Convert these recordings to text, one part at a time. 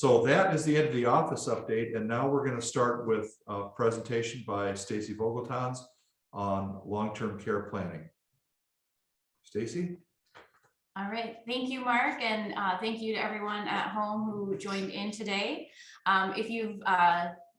So that is the end of the office update. And now we're going to start with a presentation by Stacy Vogeltanz on long-term care planning. Stacy? All right, thank you, Mark, and thank you to everyone at home who joined in today. If you've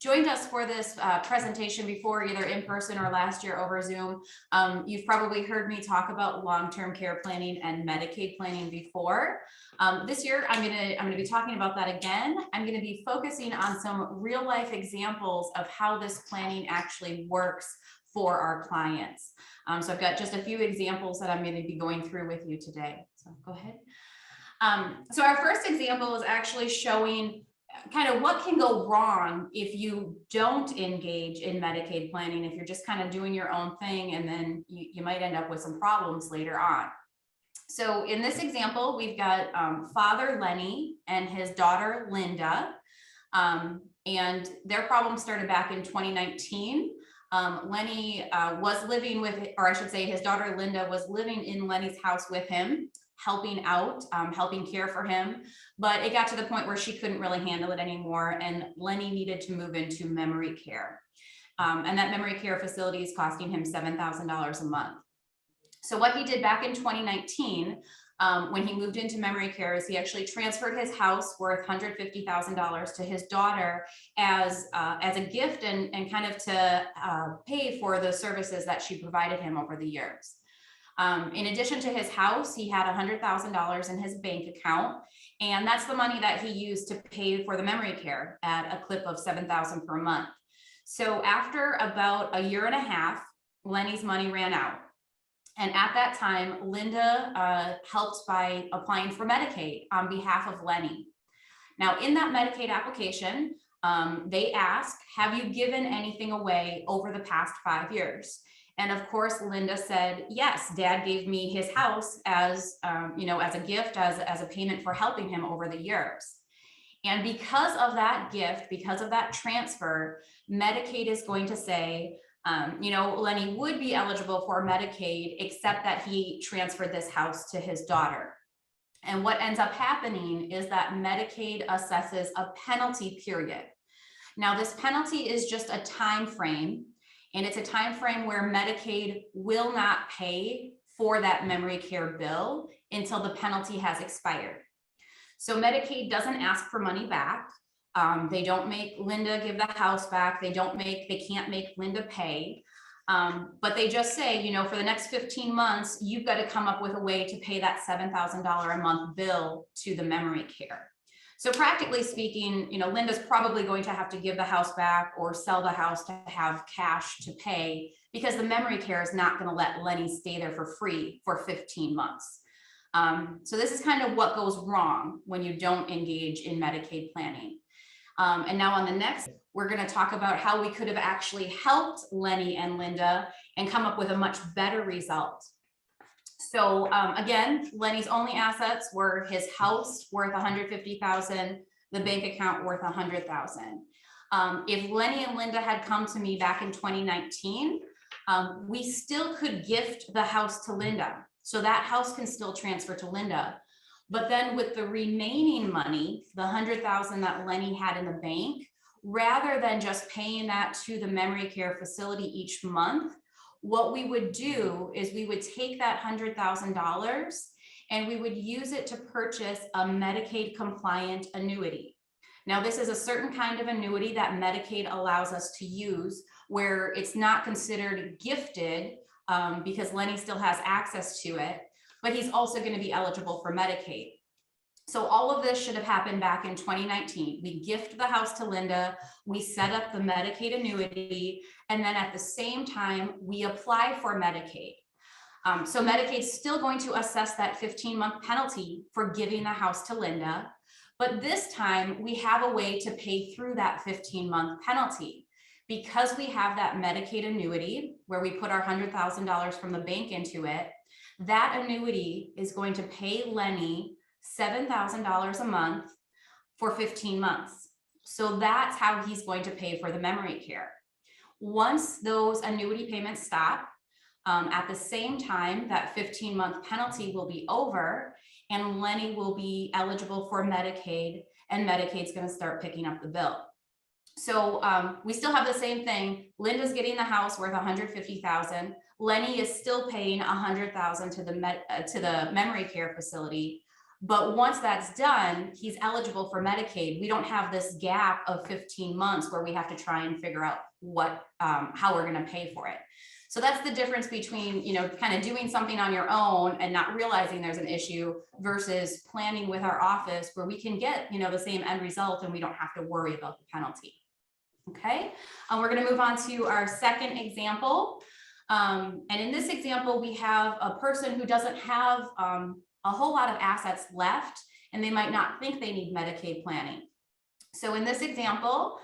joined us for this presentation before, either in person or last year over Zoom, you've probably heard me talk about long-term care planning and Medicaid planning before. This year, I'm gonna be talking about that again. I'm gonna be focusing on some real-life examples of how this planning actually works for our clients. So I've got just a few examples that I'm going to be going through with you today. So go ahead. So our first example is actually showing kind of what can go wrong if you don't engage in Medicaid planning, if you're just kind of doing your own thing, and then you might end up with some problems later on. So in this example, we've got Father Lenny and his daughter Linda, and their problem started back in 2019. Lenny was living with, or I should say his daughter Linda was living in Lenny's house with him, helping out, helping care for him. But it got to the point where she couldn't really handle it anymore, and Lenny needed to move into memory care. And that memory care facility is costing him $7,000 a month. So what he did back in 2019, when he moved into memory care, is he actually transferred his house worth $150,000 to his daughter as a gift and kind of to pay for the services that she provided him over the years. In addition to his house, he had $100,000 in his bank account, and that's the money that he used to pay for the memory care at a clip of $7,000 per month. So after about a year and a half, Lenny's money ran out. And at that time, Linda helped by applying for Medicaid on behalf of Lenny. Now, in that Medicaid application, they ask, have you given anything away over the past 5 years? And of course, Linda said, yes, Dad gave me his house as, as a gift, as a payment for helping him over the years. And because of that gift, because of that transfer, Medicaid is going to say, Lenny would be eligible for Medicaid, except that he transferred this house to his daughter. And what ends up happening is that Medicaid assesses a penalty period. Now, this penalty is just a time frame, and it's a time frame where Medicaid will not pay for that memory care bill until the penalty has expired. So Medicaid doesn't ask for money back. They don't make Linda give the house back. They can't make Linda pay. But they just say, for the next 15 months, you've got to come up with a way to pay that $7,000 a month bill to the memory care. So practically speaking, Linda's probably going to have to give the house back or sell the house to have cash to pay, because the memory care is not going to let Lenny stay there for free for 15 months. So this is kind of what goes wrong when you don't engage in Medicaid planning. And now on the next, we're going to talk about how we could have actually helped Lenny and Linda and come up with a much better result. So again, Lenny's only assets were his house worth $150,000, the bank account worth $100,000. If Lenny and Linda had come to me back in 2019, we still could gift the house to Linda. So that house can still transfer to Linda. But then with the remaining money, the $100,000 that Lenny had in the bank, rather than just paying that to the memory care facility each month, what we would do is we would take that $100,000 and we would use it to purchase a Medicaid compliant annuity. Now, this is a certain kind of annuity that Medicaid allows us to use, where it's not considered gifted because Lenny still has access to it, but he's also going to be eligible for Medicaid. So all of this should have happened back in 2019. We gift the house to Linda, we set up the Medicaid annuity, and then at the same time, we apply for Medicaid. So Medicaid's still going to assess that 15-month penalty for giving the house to Linda, but this time we have a way to pay through that 15-month penalty. Because we have that Medicaid annuity where we put our $100,000 from the bank into it, that annuity is going to pay Lenny $7,000 a month for 15 months. So that's how he's going to pay for the memory care. Once those annuity payments stop, at the same time, that 15-month penalty will be over and Lenny will be eligible for Medicaid and Medicaid's going to start picking up the bill. So we still have the same thing. Linda's getting the house worth $150,000. Lenny is still paying $100,000 to the memory care facility. But once that's done, he's eligible for Medicaid. We don't have this gap of 15 months where we have to try and figure out how we're going to pay for it. So that's the difference between, kind of doing something on your own and not realizing there's an issue versus planning with our office where we can get, the same end result and we don't have to worry about the penalty. Okay, we're going to move on to our second example. And in this example, we have a person who doesn't have a whole lot of assets left, and they might not think they need Medicaid planning. So in this example,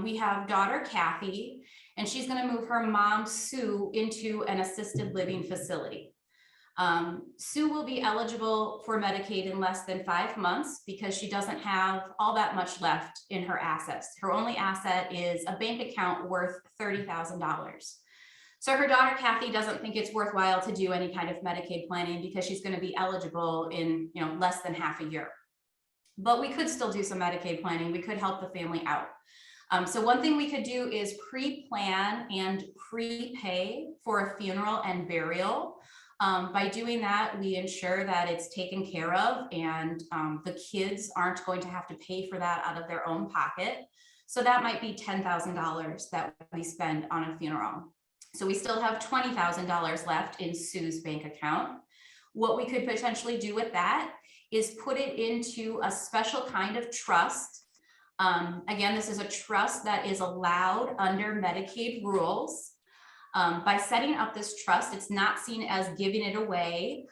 we have daughter Kathy, and she's going to move her mom Sue into an assisted living facility. Sue will be eligible for Medicaid in less than 5 months because she doesn't have all that much left in her assets. Her only asset is a bank account worth $30,000. So her daughter Kathy doesn't think it's worthwhile to do any kind of Medicaid planning because she's going to be eligible in less than half a year. But we could still do some Medicaid planning. We could help the family out. So one thing we could do is pre-plan and prepay for a funeral and burial. By doing that, we ensure that it's taken care of and the kids aren't going to have to pay for that out of their own pocket. So that might be $10,000 that we spend on a funeral. So we still have $20,000 left in Sue's bank account. What we could potentially do with that is put it into a special kind of trust. Again, this is a trust that is allowed under Medicaid rules. By setting up this trust, it's not seen as giving it away.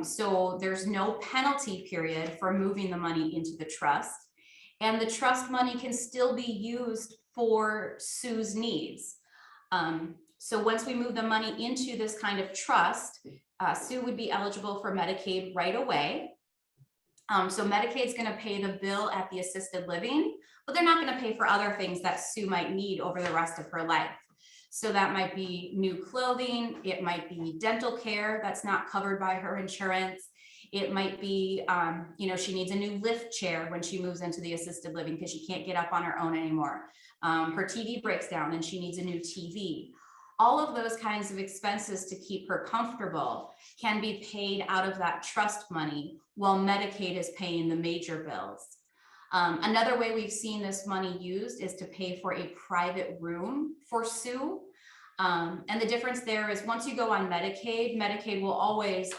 So there's no penalty period for moving the money into the trust. And the trust money can still be used for Sue's needs. So once we move the money into this kind of trust, Sue would be eligible for Medicaid right away. So Medicaid's going to pay the bill at the assisted living, but they're not going to pay for other things that Sue might need over the rest of her life. So that might be new clothing. It might be dental care that's not covered by her insurance. It might be, she needs a new lift chair when she moves into the assisted living because she can't get up on her own anymore. Her TV breaks down and she needs a new TV. All of those kinds of expenses to keep her comfortable can be paid out of that trust money while Medicaid is paying the major bills. Another way we've seen this money used is to pay for a private room for Sue. And the difference there is once you go on Medicaid, Medicaid will always,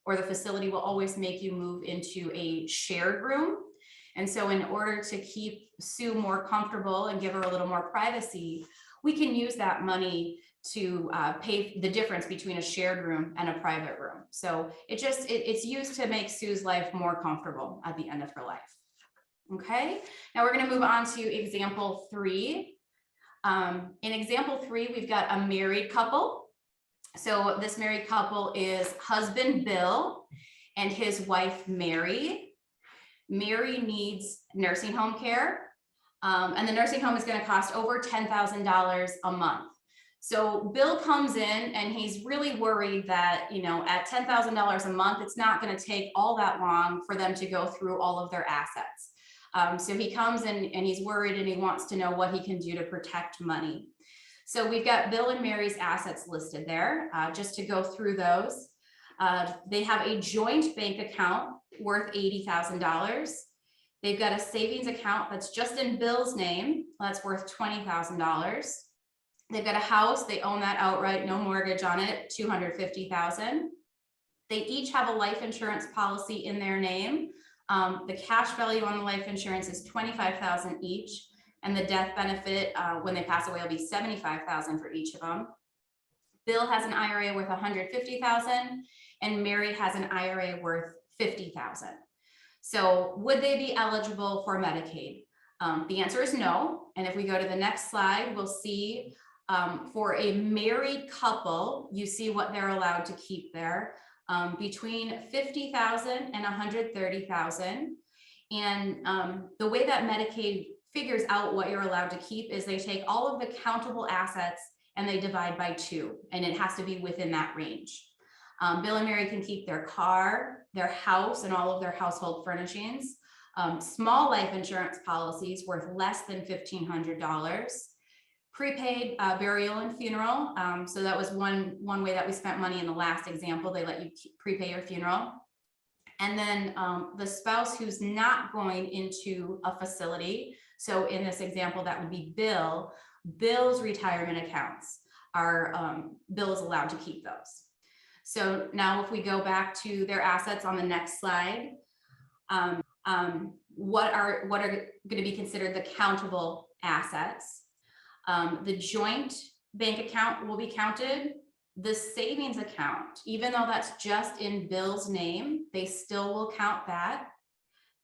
or the facility will always make you move into a shared room. And so in order to keep Sue more comfortable and give her a little more privacy, we can use that money to pay the difference between a shared room and a private room. So it's used to make Sue's life more comfortable at the end of her life. Okay, now we're going to move on to example 3. In example 3, we've got a married couple. So this married couple is husband Bill and his wife Mary. Mary needs nursing home care, and the nursing home is going to cost over $10,000 a month. So Bill comes in and he's really worried that, at $10,000 a month, it's not going to take all that long for them to go through all of their assets. So he comes in and he's worried and he wants to know what he can do to protect money. So we've got Bill and Mary's assets listed there. Just to go through those, they have a joint bank account worth $80,000. They've got a savings account that's just in Bill's name. That's worth $20,000. They've got a house. They own that outright, no mortgage on it, $250,000. They each have a life insurance policy in their name. The cash value on the life insurance is $25,000 each, and the death benefit when they pass away will be $75,000 for each of them. Bill has an IRA worth $150,000, and Mary has an IRA worth $50,000. So would they be eligible for Medicaid? The answer is no. And if we go to the next slide, we'll see for a married couple, you see what they're allowed to keep there. Between $50,000 and $130,000. And the way that Medicaid figures out what you're allowed to keep is they take all of the countable assets and they divide by 2, and it has to be within that range. Bill and Mary can keep their car, their house, and all of their household furnishings. Small life insurance policies worth less than $1,500. Prepaid burial and funeral. So that was one way that we spent money in the last example. They let you prepay your funeral. And then the spouse who's not going into a facility. So in this example, that would be Bill's retirement accounts are Bill is allowed to keep those. So now if we go back to their assets on the next slide, what are going to be considered the countable assets? The joint bank account will be counted. The savings account, even though that's just in Bill's name, they still will count that.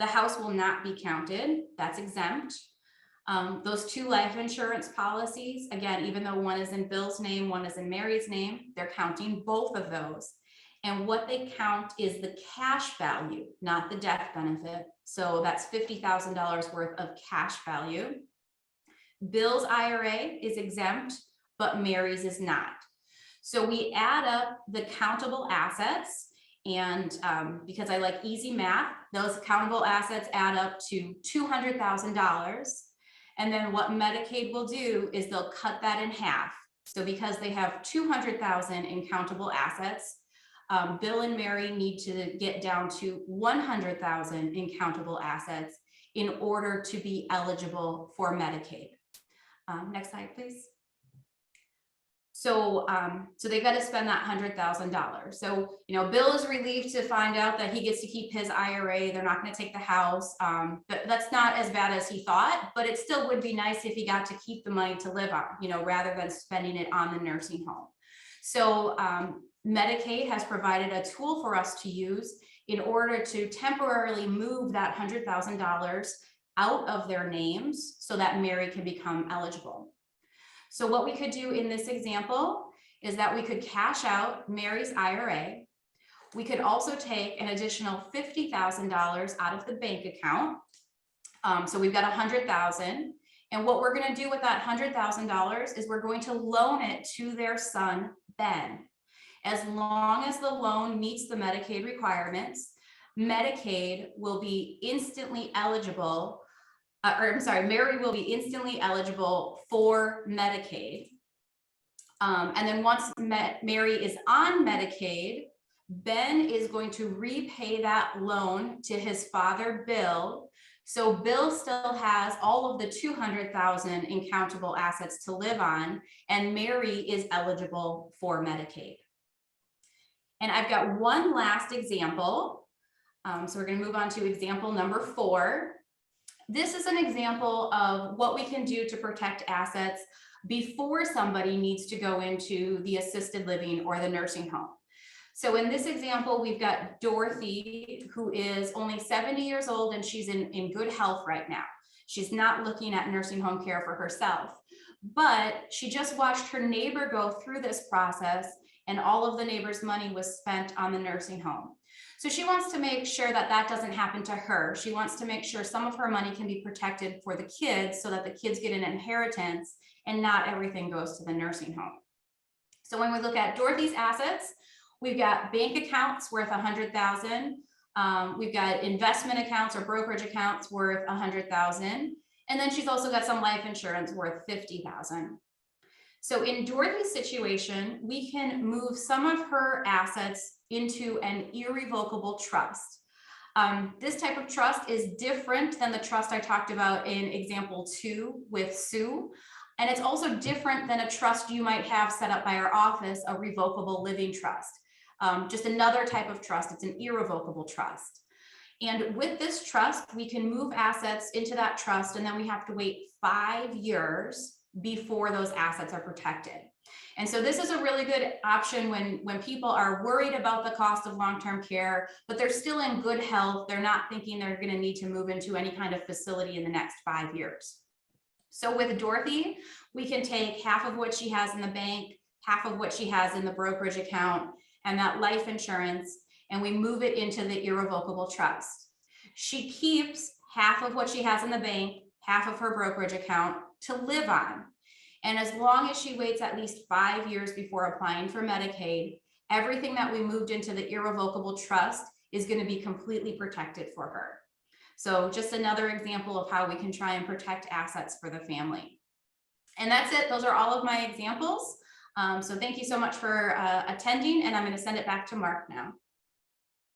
The house will not be counted. That's exempt. Those 2 life insurance policies, again, even though one is in Bill's name, one is in Mary's name, they're counting both of those. And what they count is the cash value, not the death benefit. So that's $50,000 worth of cash value. Bill's IRA is exempt, but Mary's is not. So we add up the countable assets, and because I like easy math, those countable assets add up to $200,000. And then what Medicaid will do is they'll cut that in half. So because they have $200,000 in countable assets, Bill and Mary need to get down to $100,000 in countable assets in order to be eligible for Medicaid. Next slide, please. So, they've got to spend that $100,000. So, Bill is relieved to find out that he gets to keep his IRA. They're not going to take the house. But that's not as bad as he thought, but it still would be nice if he got to keep the money to live on, rather than spending it on the nursing home. So, Medicaid has provided a tool for us to use in order to temporarily move that $100,000 out of their names so that Mary can become eligible. So what we could do in this example is that we could cash out Mary's IRA. We could also take an additional $50,000 out of the bank account. So we've got $100,000. And what we're going to do with that $100,000 is we're going to loan it to their son, Ben. As long as the loan meets the Medicaid requirements, Medicaid will be instantly eligible. Mary will be instantly eligible for Medicaid. And then once Mary is on Medicaid, Ben is going to repay that loan to his father, Bill. So Bill still has all of the $200,000 in countable assets to live on, and Mary is eligible for Medicaid. And I've got one last example. So we're going to move on to example number 4. This is an example of what we can do to protect assets before somebody needs to go into the assisted living or the nursing home. So in this example, we've got Dorothy, who is only 70 years old, and she's in good health right now. She's not looking at nursing home care for herself, but she just watched her neighbor go through this process, and all of the neighbor's money was spent on the nursing home. So she wants to make sure that that doesn't happen to her. She wants to make sure some of her money can be protected for the kids so that the kids get an inheritance and not everything goes to the nursing home. So when we look at Dorothy's assets, we've got bank accounts worth $100,000. We've got investment accounts or brokerage accounts worth $100,000. And then she's also got some life insurance worth $50,000. So in Dorothy's situation, we can move some of her assets into an irrevocable trust. This type of trust is different than the trust I talked about in example 2 with Sue. And it's also different than a trust you might have set up by our office, a revocable living trust. Just another type of trust. It's an irrevocable trust. And with this trust, we can move assets into that trust, and then we have to wait 5 years before those assets are protected. And so this is a really good option when people are worried about the cost of long-term care, but they're still in good health. They're not thinking they're going to need to move into any kind of facility in the next 5 years. So with Dorothy, we can take half of what she has in the bank, half of what she has in the brokerage account, and that life insurance, and we move it into the irrevocable trust. She keeps half of what she has in the bank, half of her brokerage account to live on. And as long as she waits at least 5 years before applying for Medicaid, everything that we moved into the irrevocable trust is going to be completely protected for her. So just another example of how we can try and protect assets for the family. And that's it. Those are all of my examples. So thank you so much for attending, and I'm going to send it back to Mark now.